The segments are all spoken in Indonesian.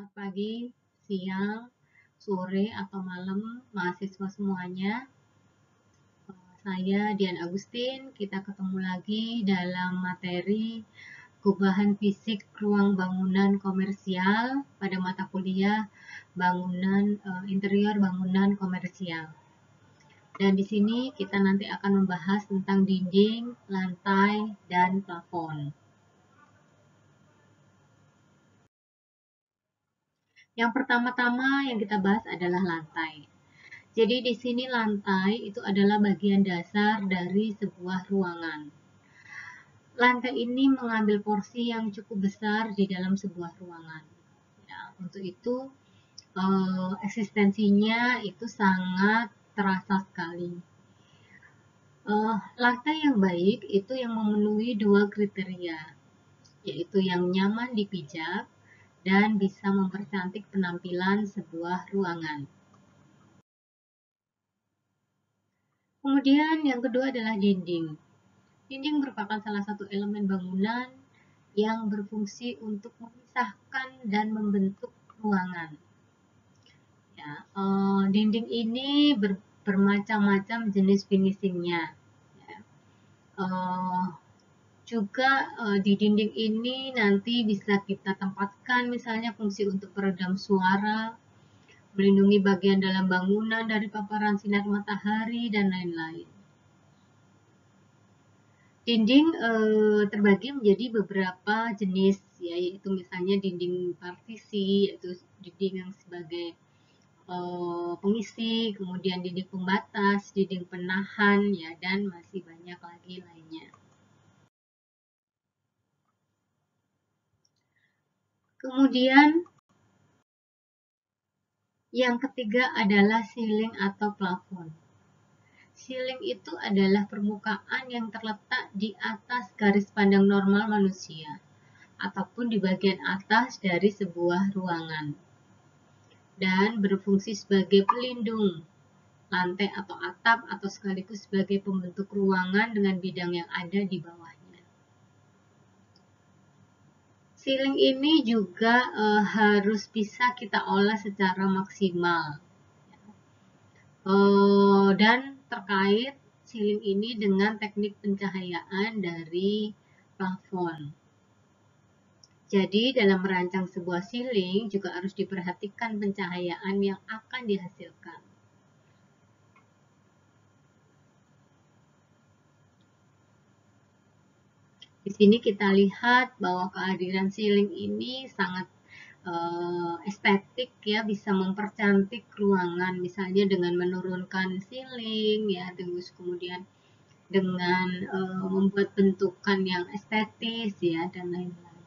Selamat pagi, siang, sore, atau malam mahasiswa semuanya. Saya Dian Agustin, kita ketemu lagi dalam materi Gubahan Fisik Ruang Bangunan Komersial pada mata kuliah Interior Bangunan Komersial. Dan di sini kita nanti akan membahas tentang dinding, lantai, dan plafon. Yang pertama-tama yang kita bahas adalah lantai. Jadi di sini lantai itu adalah bagian dasar dari sebuah ruangan. Lantai ini mengambil porsi yang cukup besar di dalam sebuah ruangan. Ya, untuk itu eksistensinya itu sangat terasa sekali. Lantai yang baik itu yang memenuhi dua kriteria, yaitu yang nyaman dipijak dan bisa mempercantik penampilan sebuah ruangan. Kemudian yang kedua adalah dinding. Dinding merupakan salah satu elemen bangunan yang berfungsi untuk memisahkan dan membentuk ruangan. Ya, dinding ini bermacam-macam jenis finishingnya. Ya. Juga di dinding ini nanti bisa kita tempatkan misalnya fungsi untuk peredam suara, melindungi bagian dalam bangunan dari paparan sinar matahari, dan lain-lain. Dinding terbagi menjadi beberapa jenis, yaitu misalnya dinding partisi, yaitu dinding yang sebagai pengisi, kemudian dinding pembatas, dinding penahan, ya, dan masih banyak lagi lainnya. Kemudian yang ketiga adalah ceiling atau plafon. Ceiling itu adalah permukaan yang terletak di atas garis pandang normal manusia, ataupun di bagian atas dari sebuah ruangan, dan berfungsi sebagai pelindung lantai atau atap, atau sekaligus sebagai pembentuk ruangan dengan bidang yang ada di bawahnya. Ceiling ini juga harus bisa kita olah secara maksimal. Dan terkait ceiling ini dengan teknik pencahayaan dari plafon. Jadi dalam merancang sebuah ceiling juga harus diperhatikan pencahayaan yang akan dihasilkan. Di sini kita lihat bahwa kehadiran ceiling ini sangat estetik, ya, bisa mempercantik ruangan, misalnya dengan menurunkan ceiling, ya, terus kemudian dengan membuat bentukan yang estetis, ya, dan lain-lain.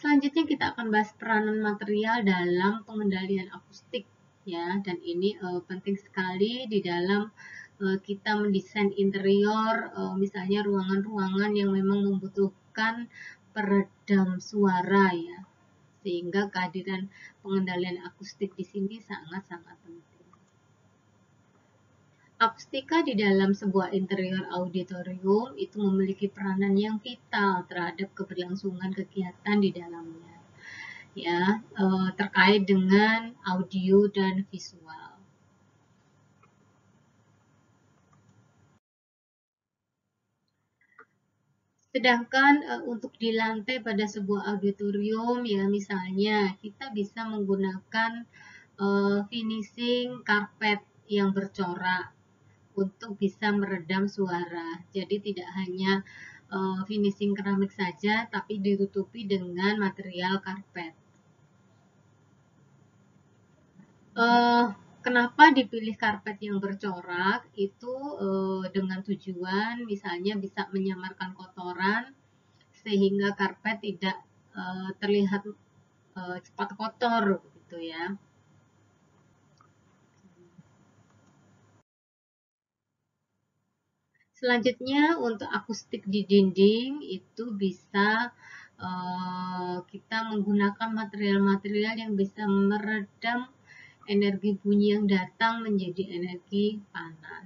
Selanjutnya kita akan bahas peranan material dalam pengendalian akustik, ya, dan ini penting sekali di dalam kita mendesain interior, misalnya ruangan-ruangan yang memang membutuhkan peredam suara, ya, sehingga kehadiran pengendalian akustik di sini sangat-sangat penting. Akustika di dalam sebuah interior auditorium itu memiliki peranan yang vital terhadap keberlangsungan kegiatan di dalamnya, ya, terkait dengan audio dan visual. Sedangkan untuk di lantai pada sebuah auditorium, ya, misalnya kita bisa menggunakan finishing karpet yang bercorak untuk bisa meredam suara. Jadi tidak hanya finishing keramik saja, tapi ditutupi dengan material karpet. Kenapa dipilih karpet yang bercorak? Itu dengan tujuan misalnya bisa menyamarkan kotoran sehingga karpet tidak terlihat cepat kotor, gitu, ya. Selanjutnya untuk akustik di dinding itu bisa kita menggunakan material-material yang bisa meredam energi bunyi yang datang menjadi energi panas.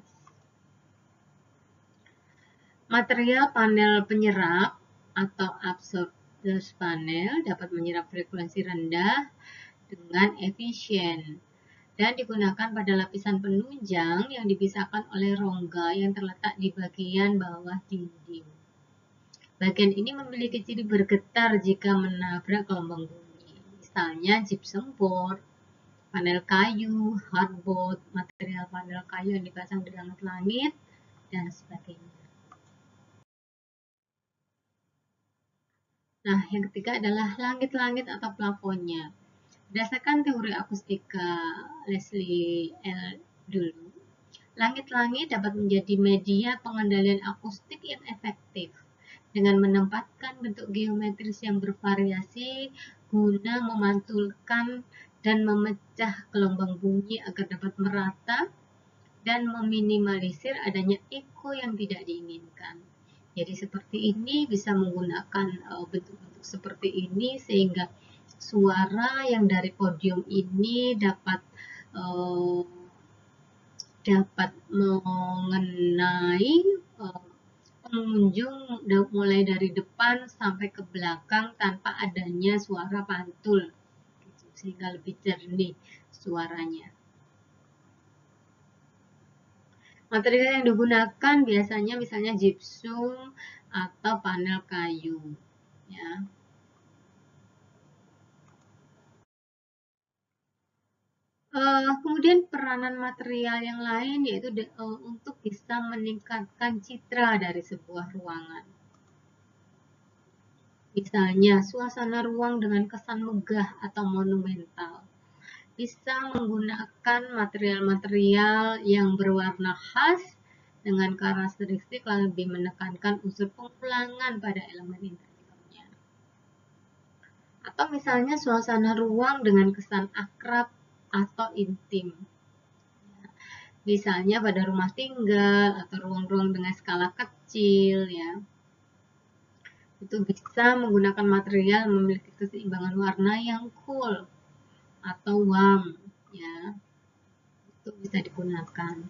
Material panel penyerap atau absorbers panel dapat menyerap frekuensi rendah dengan efisien dan digunakan pada lapisan penunjang yang dipisahkan oleh rongga yang terletak di bagian bawah dinding. Bagian ini memiliki ciri bergetar jika menabrak gelombang bumi, misalnya gypsum board, panel kayu, hardboard, material panel kayu yang dipasang di langit-langit, dan sebagainya. Nah, yang ketiga adalah langit-langit atau plafonnya. Berdasarkan teori akustika Leslie L. dulu, langit-langit dapat menjadi media pengendalian akustik yang efektif dengan menempatkan bentuk geometris yang bervariasi guna memantulkan dan memecah gelombang bunyi agar dapat merata dan meminimalisir adanya eko yang tidak diinginkan. Jadi seperti ini bisa menggunakan bentuk-bentuk seperti ini sehingga suara yang dari podium ini dapat mengenai pengunjung mulai dari depan sampai ke belakang tanpa adanya suara pantul, sehingga lebih jernih suaranya. Material yang digunakan biasanya misalnya gypsum atau panel kayu, ya. Kemudian peranan material yang lain yaitu untuk bisa meningkatkan citra dari sebuah ruangan. Misalnya suasana ruang dengan kesan megah atau monumental. Bisa menggunakan material-material yang berwarna khas dengan karakteristik lebih menekankan unsur pengulangan pada elemen interiornya. Atau misalnya suasana ruang dengan kesan akrab atau intim. Misalnya pada rumah tinggal atau ruang-ruang dengan skala kecil, ya. Itu bisa menggunakan material memiliki keseimbangan warna yang cool atau warm, ya. Itu bisa digunakan.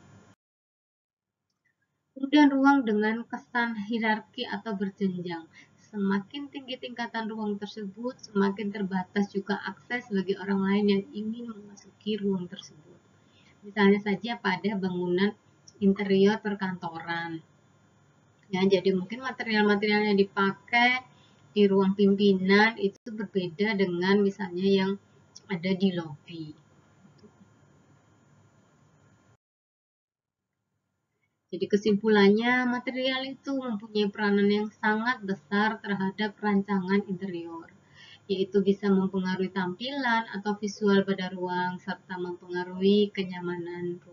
Kemudian ruang dengan kesan hierarki atau berjenjang. Semakin tinggi tingkatan ruang tersebut, semakin terbatas juga akses bagi orang lain yang ingin memasuki ruang tersebut. Misalnya saja pada bangunan interior perkantoran. Ya, jadi mungkin material-material yang dipakai di ruang pimpinan itu berbeda dengan misalnya yang ada di lobi. Jadi kesimpulannya, material itu mempunyai peranan yang sangat besar terhadap rancangan interior, yaitu bisa mempengaruhi tampilan atau visual pada ruang serta mempengaruhi kenyamanan ruang.